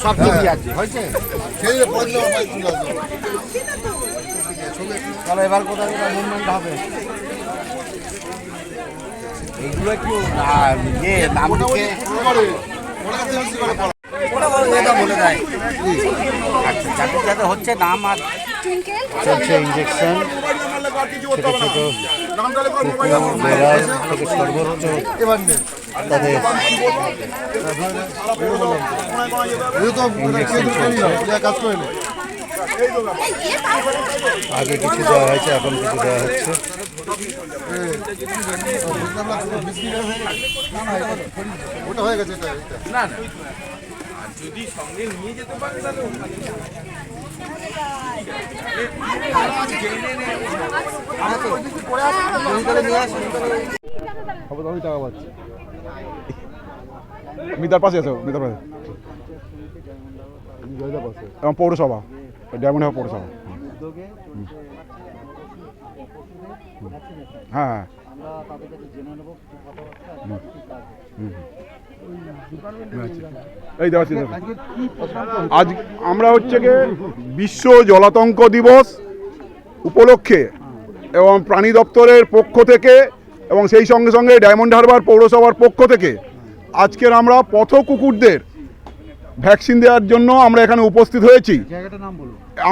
সব ছবি আছে চলো এবার কোথায় মুভমেন্ট হবে এইগুলো একটু নাম লিখে বলে দেয় যাতে যাতে হচ্ছে নাম আর চলছে ইঞ্জেকশন ছোট ছোট বেড়াল থেকে সর্বোচ্চ তাদের আগে কিছু দেওয়া হয়েছে এখন কিছু দেওয়া হচ্ছে ওটা হয়ে গেছে না না যদি সঙ্গে নিয়ে যেতে পারে তাহলে মিতার পাশে আছে মিতার পাশে এবং পৌরসভা ডায়মন্ড হারবার পৌরসভা হ্যাঁ এই দেওয়া আজ আমরা হচ্ছে গিয়ে বিশ্ব জলাতঙ্ক দিবস উপলক্ষে এবং প্রাণী দপ্তরের পক্ষ থেকে এবং সেই সঙ্গে সঙ্গে ডায়মন্ড হারবার পৌরসভার পক্ষ থেকে আজকের আমরা পথ কুকুরদের ভ্যাকসিন দেওয়ার জন্য আমরা এখানে উপস্থিত হয়েছি।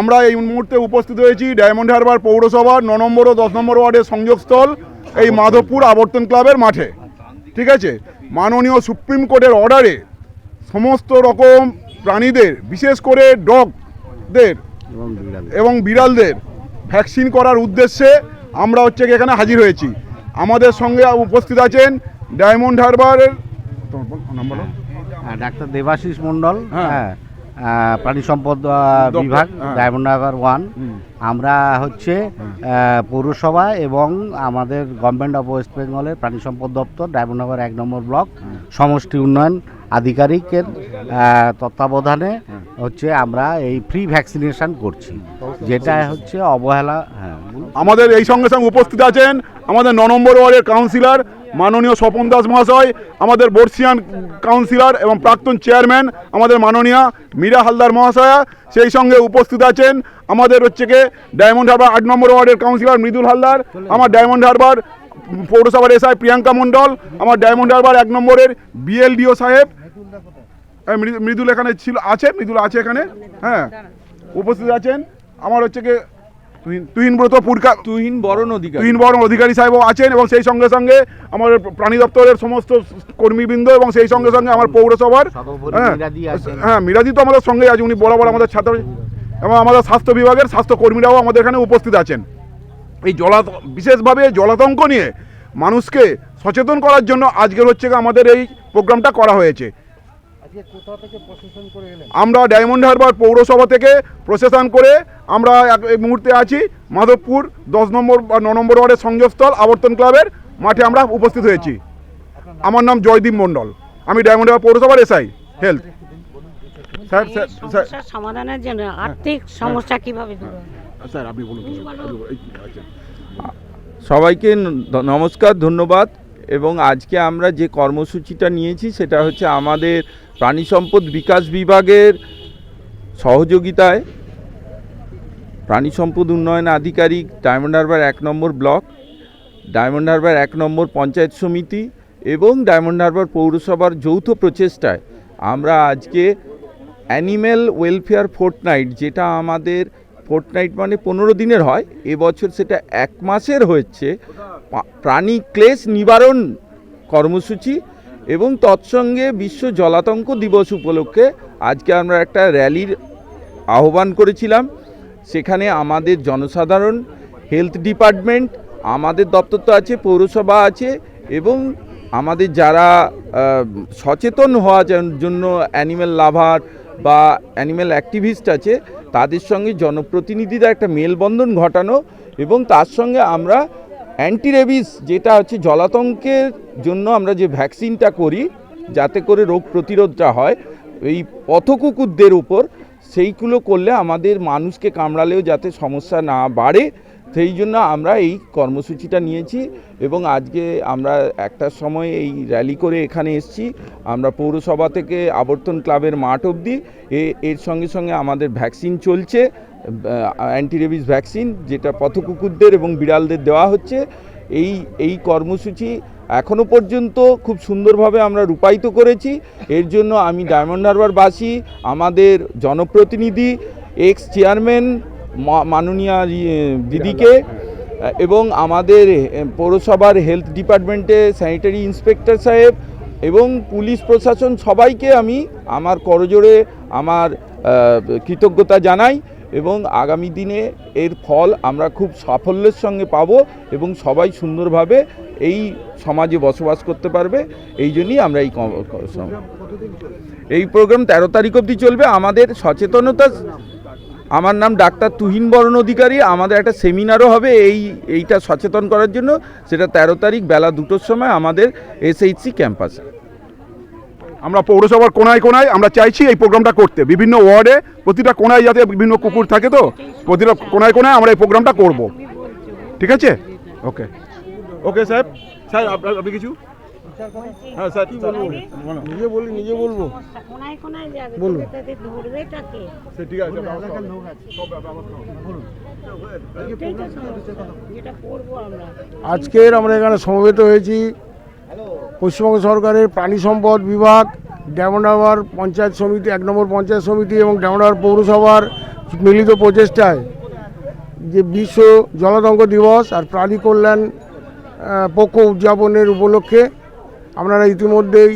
আমরা এই মুহূর্তে উপস্থিত হয়েছি ডায়মন্ড হারবার পৌরসভার 9 নম্বর ও 10 নম্বর ওয়ার্ডের সংযোগস্থল এই মাধবপুর আবর্তন ক্লাবের মাঠে। ঠিক আছে, মাননীয় সুপ্রিম কোর্টের অর্ডারে সমস্ত রকম প্রাণীদের বিশেষ করে ডগদের এবং বিড়ালদের ভ্যাকসিন করার উদ্দেশ্যে আমরা হচ্ছে এখানে হাজির হয়েছি। আমাদের সঙ্গে উপস্থিত আছেন ডায়মন্ড হারবারের ডাক্তার দেবাশিস মণ্ডল, প্রাণী সম্পদ বিভাগ ডায়মন্ড হারবার 1। আমরা হচ্ছে পৌরসভা এবং আমাদের গভর্নমেন্ট অফ ওয়েস্ট বেঙ্গলের প্রাণী সম্পদ দপ্তর ডায়মন্ড হারবার 1 নম্বর ব্লক সমষ্টি উন্নয়ন আধিকারিকের তত্ত্বাবধানে হচ্ছে আমরা এই ফ্রি ভ্যাকসিনেশন করছি, যেটা হচ্ছে অবহেলা। আমাদের এই সঙ্গে সঙ্গে উপস্থিত আছেন আমাদের 9 নম্বর ওয়ার্ডের কাউন্সিলর মাননীয় স্বপন দাস মহাশয়, আমাদের বর্ষিয়ান কাউন্সিলর এবং প্রাক্তন চেয়ারম্যান আমাদের মাননীয়া মীরা হালদার মহাশয়া। সেই সঙ্গে উপস্থিত আছেন আমাদের হচ্ছে গিয়ে ডায়মন্ড হারবার 8 নম্বর ওয়ার্ডের কাউন্সিলর মৃদুল হালদার, আমার ডায়মন্ড হারবার পৌরসভার এসআই প্রিয়াঙ্কা মণ্ডল, আমার ডায়মন্ড হারবার 1 নম্বরের বিএলডিও সাহেব মৃদুল এখানে ছিল আছে, মৃদুল আছে এখানে, হ্যাঁ উপস্থিত আছেন। আমার হচ্ছে গিয়ে তুহিন বরণ অধিকারী সাহেব আছেন এবং সেই সঙ্গে সঙ্গে আমার প্রাণী দপ্তরের সমস্ত কর্মীবৃন্দ এবং সেই সঙ্গে সঙ্গে আমার পৌরসভার মিরাজি তো আমাদের সঙ্গে আছে, উনি বরাবর আমাদের ছাত্র এবং আমাদের স্বাস্থ্য বিভাগের স্বাস্থ্যকর্মীরাও আমাদের এখানে উপস্থিত আছেন। এই বিশেষভাবে জলাতঙ্ক নিয়ে মানুষকে সচেতন করার জন্য আজকের হচ্ছে আমাদের এই প্রোগ্রামটা করা হয়েছে। আমরা ডায়মন্ড হারবার পৌরসভা থেকে প্রশাসন করে আমরা এই মুহূর্তে আছি মাধবপুর 10 নম্বর বা 9 নম্বর ওয়ার্ডের সংযোগস্থল আবর্তন ক্লাবের মাঠে আমরা উপস্থিত হয়েছি। আমার নাম জয়দীপ মণ্ডল, আমি ডায়মন্ড হারবার পৌরসভার এসআই হেলথ। সমস্যার সমাধানের জন্য আর্থিক সমস্যা কিভাবে স্যার আপনি বলুন। সবাইকে নমস্কার, ধন্যবাদ। এবং আজকে আমরা যে কর্মসূচিটা নিয়েছি সেটা হচ্ছে আমাদের প্রাণী সম্পদ বিকাশ বিভাগের সহযোগিতায় প্রাণী সম্পদ উন্নয়ন আধিকারিক ডায়মন্ড হারবার 1 নম্বর ব্লক, ডায়মন্ড হারবার 1 নম্বর পঞ্চায়েত সমিতি এবং ডায়মন্ড হারবার পৌরসভার যৌথ প্রচেষ্টায় আমরা আজকে অ্যানিম্যাল ওয়েলফেয়ার ফোর্টনাইট, যেটা আমাদের ফোর্টনাইট মানে 15 দিনের হয়, এবছর সেটা 1 মাসের হচ্ছে, প্রাণী ক্লেশ নিবারণ কর্মসূচি এবং তৎসঙ্গে বিশ্ব জলাতঙ্ক দিবস উপলক্ষে আজকে আমরা একটা র্যালির আহ্বান করেছিলাম। সেখানে আমাদের জনসাধারণ, হেলথ ডিপার্টমেন্ট, আমাদের দপ্তর তো আছে, পৌরসভা আছে এবং আমাদের যারা সচেতন হওয়ার জন্য অ্যানিম্যাল লাভার বা অ্যানিম্যাল অ্যাক্টিভিস্ট আছে তাদের সঙ্গে জনপ্রতিনিধিরা একটা মেলবন্ধন ঘটানো এবং তার সঙ্গে আমরা অ্যান্টি রেবিস, যেটা হচ্ছে জলাতঙ্কের জন্য আমরা যে ভ্যাকসিনটা করি যাতে করে রোগ প্রতিরোধটা হয়, এই পথকুকুরদের উপর, সেইগুলো করলে আমাদের মানুষকে কামড়ালেও যাতে সমস্যা না বাড়ে, সেই জন্য আমরা এই কর্মসূচিটা নিয়েছি। এবং আজকে আমরা একটার সময় এই র্যালি করে এখানে এসেছি। আমরা পৌরসভা থেকে আবর্তন ক্লাবের মাঠ অবধি এর সঙ্গে সঙ্গে আমাদের ভ্যাকসিন চলছে, অ্যান্টিরেবিস ভ্যাকসিন, যেটা পথকুকুরদের এবং বিড়ালদের দেওয়া হচ্ছে। এই কর্মসূচি এখনও পর্যন্ত খুব সুন্দরভাবে আমরা রূপায়িত করেছি। এর জন্য আমি ডায়মন্ড হারবারবাসী, আমাদের জনপ্রতিনিধি, এক্স চেয়ারম্যান মাননীয়া দিদিকে এবং আমাদের পৌরসভার হেলথ ডিপার্টমেন্টে স্যানিটারি ইন্সপেক্টর সাহেব এবং পুলিশ প্রশাসন সবাইকে আমি আমার করজোড়ে আমার কৃতজ্ঞতা জানাই। এবং আগামী দিনে এর ফল আমরা খুব সাফল্যের সঙ্গে পাবো এবং সবাই সুন্দরভাবে এই সমাজে বসবাস করতে পারবে। এই জন্যই আমরা এই প্রোগ্রাম 13 তারিখ অবধি চলবে। আমাদের সচেতনতা, আমার নাম ডাক্তার তুহিন বরণ অধিকারী। আমাদের একটা সেমিনারও হবে এইটা সচেতন করার জন্য, সেটা 13 তারিখ বেলা 2টোর সময় আমাদের SHC ক্যাম্পাসে। আমরা পৌরসভার কোনায় কোনায় আমরা চাইছি এই প্রোগ্রামটা করতে, বিভিন্ন ওয়ার্ডে প্রতিটা কোনায় যাতে বিভিন্ন কুকুর থাকে, তো প্রতিটা কোনায় কোনায় আমরা এই প্রোগ্রামটা করব। ঠিক আছে? ওকে ওকে সাহেব। স্যার আপনি কিছু? হ্যাঁ স্যার, নিজে বলবো। বলুন। ঠিক আছে, আজকের আমরা এখানে সমবেত হয়েছি পশ্চিমবঙ্গ সরকারের প্রাণী সম্পদ বিভাগ, ডায়মন্ড হারবার পঞ্চায়েত সমিতি, 1 নম্বর পঞ্চায়েত সমিতি এবং ডায়মন্ড হারবার পৌরসভার মিলিত প্রচেষ্টায় যে বিশ্ব জলাতঙ্ক দিবস আর প্রাণী কল্যাণ পক্ষ উদযাপনের উপলক্ষে আপনারা ইতিমধ্যেই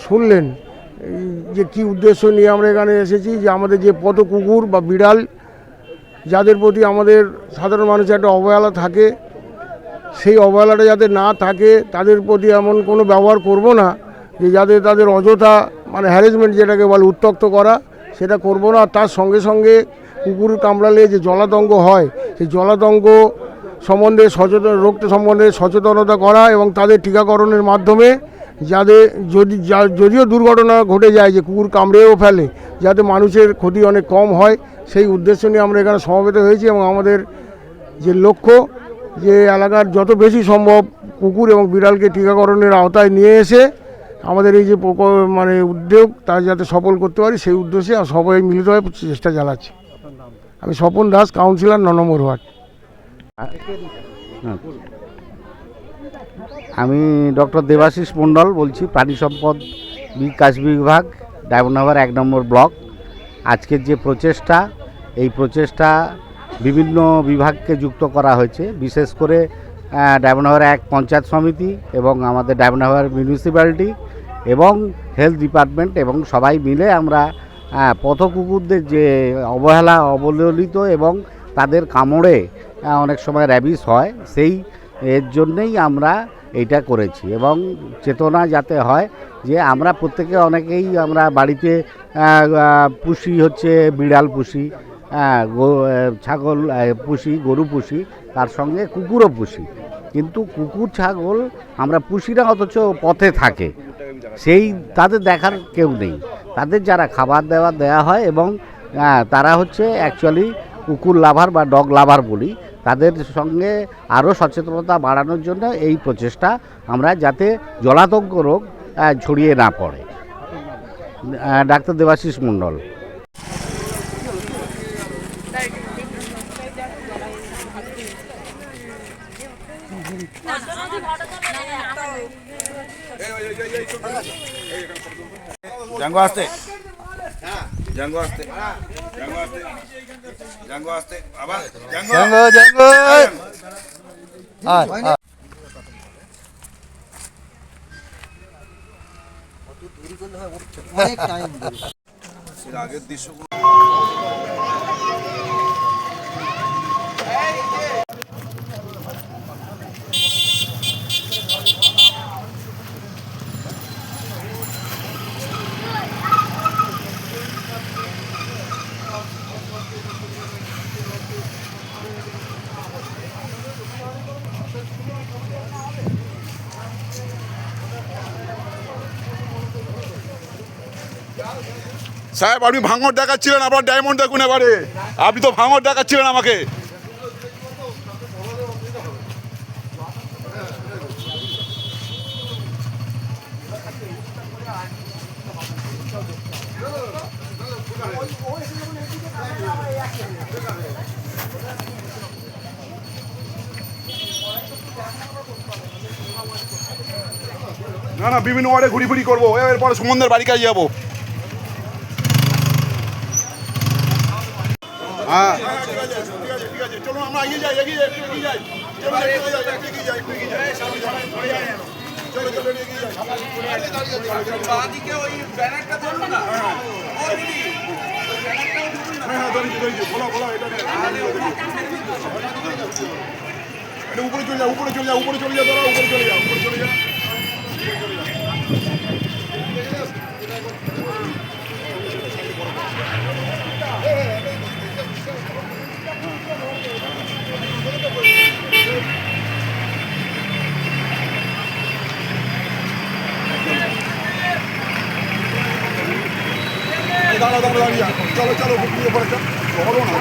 শুনলেন যে কী উদ্দেশ্য নিয়ে আমরা এখানে এসেছি। যে আমাদের যে পথ কুকুর বা বিড়াল, যাদের প্রতি আমাদের সাধারণ মানুষের একটা অবহেলা থাকে, সেই অবহেলাটা যাতে না থাকে, তাদের প্রতি এমন কোনো ব্যবহার করব না যে যাতে তাদের অযথা মানে হ্যারাসমেন্ট যেটাকে বলে উত্ত্যক্ত করা, সেটা করব না। তার সঙ্গে সঙ্গে কুকুর কামড়ালে যে জলাতঙ্ক হয়, সেই জলাতঙ্ক সম্বন্ধে রোগটা সম্বন্ধে সচেতনতা করা এবং তাদের টিকাকরণের মাধ্যমে যাদের যদিও দুর্ঘটনা ঘটে যায় যে কুকুর কামড়েও ফেলে, যাতে মানুষের ক্ষতি অনেক কম হয়, সেই উদ্দেশ্য নিয়ে আমরা এখানে সমবেত হয়েছি। এবং আমাদের যে লক্ষ্য, যে এলাকার যত বেশি সম্ভব কুকুর এবং বিড়ালকে টিকাকরণের আওতায় নিয়ে এসে আমাদের এই যে মানে উদ্যোগ তা যাতে সফল করতে পারি, সেই উদ্দেশ্যে সবাই মিলিতভাবে চেষ্টা চালাচ্ছি। আমি স্বপন দাস, কাউন্সিলর 9 নম্বর ওয়ার্ড। আমি ডক্টর দেবাশিস মণ্ডল বলছি, প্রাণী সম্পদ বিকাশ বিভাগ, ডায়মন্ড হারবার 1 নম্বর ব্লক। আজকের যে প্রচেষ্টা, এই প্রচেষ্টা বিভিন্ন বিভাগকে যুক্ত করা হয়েছে, বিশেষ করে ডায়মন্ড হারবার 1 পঞ্চায়েত সমিতি এবং আমাদের ডায়মন্ড হারবার মিউনিসিপ্যালিটি এবং হেলথ ডিপার্টমেন্ট, এবং সবাই মিলে আমরা পথ কুকুরদের যে অবহেলা, অবহেলিত এবং তাদের কামড়ে অনেক সময় র্যাবিস হয়, সেই এর জন্যেই আমরা এইটা করেছি। এবং চেতনা যাতে হয় যে আমরা প্রত্যেকে অনেকেই আমরা বাড়িতে পুষি, হচ্ছে বিড়াল পুষি, ছাগল পুষি, গরু পুষি, তার সঙ্গে কুকুরও পুষি। কিন্তু কুকুর ছাগল আমরা পুষি না, অথচ পথে থাকে, সেই তাদের দেখার কেউ নেই। তাদের যারা খাবার দেওয়া হয় এবং তারা হচ্ছে অ্যাকচুয়ালি কুকুর লাভার বা ডগ লাভার বলি, তাদের সঙ্গে আরও সচেতনতা বাড়ানোর জন্য এই প্রচেষ্টা আমরা, যাতে জলাতঙ্ক রোগ ছড়িয়ে না পড়ে। ডাক্তার দেবাশিস মণ্ডল। জাঙ্গো আসতে, জাঙ্গো আসতে, জাঙ্গো আসতে, জাঙ্গো আসতে, আবার জাঙ্গো, জাঙ্গো, জাঙ্গো, অনেক টাইম এর আগের দৃশ্য সাহেব আপনি ভাঙর দেখাচ্ছিলেন, আপনার ডায়মন্ড দেখুন এবারে। আপনি তো ভাঙর দেখাচ্ছিলেন আমাকে। না না, বিভিন্ন ওয়ার্ডে ঘুরি ঘুরি করবো, এরপরে সুমনদের বাড়ি কাছে যাবো। হ্যাঁ ঠিক আছে, চলুন আমরা এগিয়ে যাই, এগিয়ে যাই, একটু এগিয়ে যাই। চলো চলো এগিয়ে যাই। হ্যাঁ ধরেছি, বলো বলো, এটা উপরে চলে যাও, উপরে চলে যাও, উপরে চলে যাও, দাঁড়াও, উপরে চলে যাও, উপরে চলে যাও। দাঁড়াও দাঁড়াও দাঁড়িয়ে চলো চলো, উপরে চলো না।